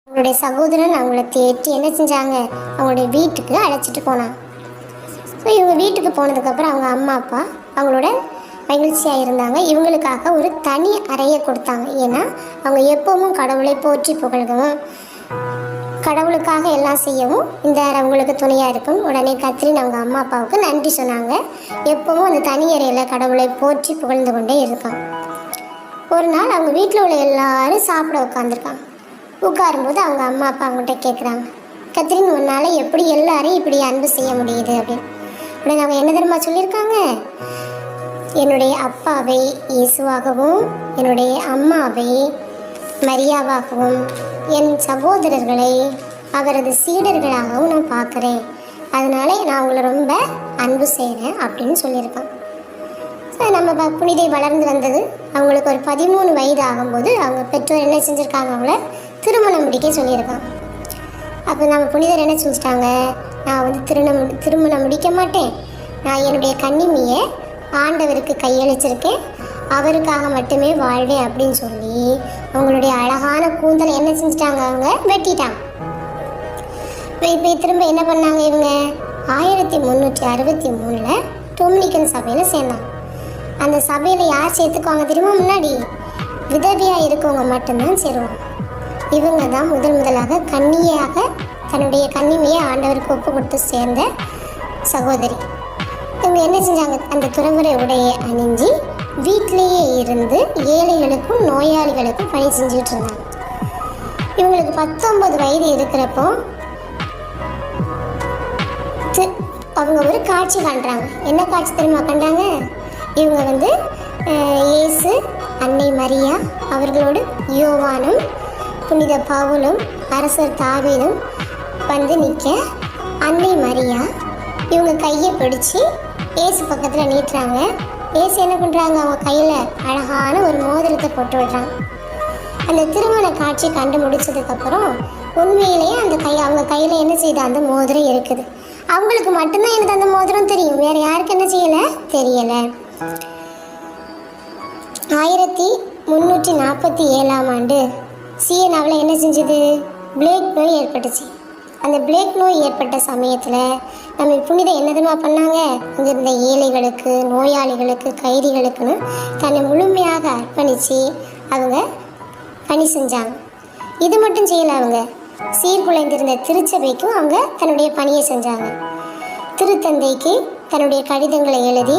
அவங்களுடைய சகோதரன் அவங்கள தேடி என்ன செஞ்சாங்க, அவங்களுடைய வீட்டுக்கு அழைச்சிட்டு போனாங்க. ஸோ இவங்க வீட்டுக்கு போனதுக்கப்புறம் அவங்க அம்மா அப்பா அவங்களோட மகிழ்ச்சியாக இருந்தாங்க. இவங்களுக்காக ஒரு தனி அறையை கொடுத்தாங்க. ஏன்னா அவங்க எப்பவும் கடவுளை போற்றி புகழ்கவும் கடவுளுக்காக எல்லாம் செய்யவும் இந்த அறை அவங்களுக்கு துணையாக இருக்கும். உடனே கத்ரீன் அவங்க அம்மா அப்பாவுக்கு நன்றி சொன்னாங்க. எப்பவும் அந்த தனி அறையில் கடவுளை போற்றி புகழ்ந்து கொண்டே இருக்காங்க. ஒரு நாள் அவங்க வீட்டில் உள்ள எல்லாரும் சாப்பிட உட்காந்துருக்காங்க. உட்காரும்போது அவங்க அம்மா அப்பா அவங்ககிட்ட கேட்குறாங்க, கத்ரீன் உன்னால் எப்படி எல்லாரையும் இப்படி அன்பு செய்ய முடியுது அப்படின்னு. உடனே அவங்க என்ன தெரியுமா சொல்லியிருக்காங்க, என்னுடைய அப்பாவை இயேசுவாகவும் என்னுடைய அம்மாவை மரியாவாகவும் என் சகோதரர்களை அவரது சீடர்களாகவும் நான் பார்க்குறேன். அதனால நான் அவங்கள ரொம்ப அன்பு செய்கிறேன் அப்படின்னு சொல்லியிருக்காங்க. நம்ம புனிதை வளர்ந்து வந்தது அவங்களுக்கு ஒரு 13 வயது ஆகும்போது அவங்க பெற்றோர் என்ன செஞ்சுருக்காங்க, அவங்கள திருமணம் முடிக்க சொல்லியிருக்காங்க. அப்போ நம்ம புனிதர் என்ன செஞ்சுட்டாங்க, நான் வந்து திருமணம் முடிக்க மாட்டேன், நான் என்னுடைய கன்னிமையை ஆண்டவருக்கு கையளிச்சிருக்கேன், அவருக்காக மட்டுமே வாழ்வேன் அப்படின்னு சொல்லி அவங்களுடைய அழகான கூந்தலை என்ன செஞ்சுட்டாங்க, அவங்க வெட்டிட்டாங்க. இப்போ திரும்ப என்ன பண்ணாங்க, இவங்க 1363 டொமினிக்கன் சபையில் சேர்ந்தாங்க. அந்த சபையில் யார் சேர்த்துக்குவாங்க தெரியுமா, முன்னாடி விதவியாக இருக்கவங்க மட்டும்தான் சேருவாங்க. இவங்க தான் முதலாக கன்னியாக தன்னுடைய கன்னிமையை ஆண்டவருக்கு ஒப்பு கொடுத்து சேர்ந்த சகோதரி. இவங்க என்ன செஞ்சாங்க, அந்த துறவரை உடையை அணிஞ்சு வீட்டிலேயே இருந்து ஏழைகளுக்கும் நோயாளிகளுக்கும் பணி செஞ்சுட்டு இருந்தாங்க. இவங்களுக்கு 19 வயது இருக்கிறப்போ அவங்க ஒரு காட்சி காண்றாங்க. என்ன காட்சி தெரியுமா கண்டாங்க, இவங்க வந்து இயேசு, அன்னை மரியா அவர்களோடு யோவானும் புனித பவுலும் அரசர் தாவீதும் வந்து நிற்க, அன்னை மரியா இவங்க கையை பிடிச்சி இயேசு பக்கத்தில் நீட்டுறாங்க. இயேசு என்ன பண்ணுறாங்க, அவங்க கையில் அழகான ஒரு மோதிரத்தை போட்டு விடுறாங்க. அந்த திருமண காட்சி கண்டு முடிச்சதுக்கப்புறம் உண்மையிலேயே அந்த அவங்க கையில் என்ன செய்த அந்த மோதிரம் இருக்குது. அவங்களுக்கு மட்டும்தான் எனக்கு அந்த மோதிரம் தெரியும், வேறு யாருக்கு என்ன செய்யலை தெரியலை. 1347 சியனாவில் என்ன செஞ்சது, பிளேக் நோய் ஏற்பட்டுச்சு. அந்த பிளேக் நோய் ஏற்பட்ட சமயத்தில் நம்ம புனித என்னதுமா பண்ணாங்க, அங்கே இருந்த ஏழைகளுக்கு, நோயாளிகளுக்கு, கைதிகளுக்குன்னு தன்னை முழுமையாக அர்ப்பணித்து அவங்க பணி செஞ்சாங்க. இது மட்டும் செய்யலை, அவங்க சீர்குலைந்திருந்த திருச்சபைக்கும் அவங்க தன்னுடைய பணியை செஞ்சாங்க. திருத்தந்தைக்கு தன்னுடைய கடிதங்களை எழுதி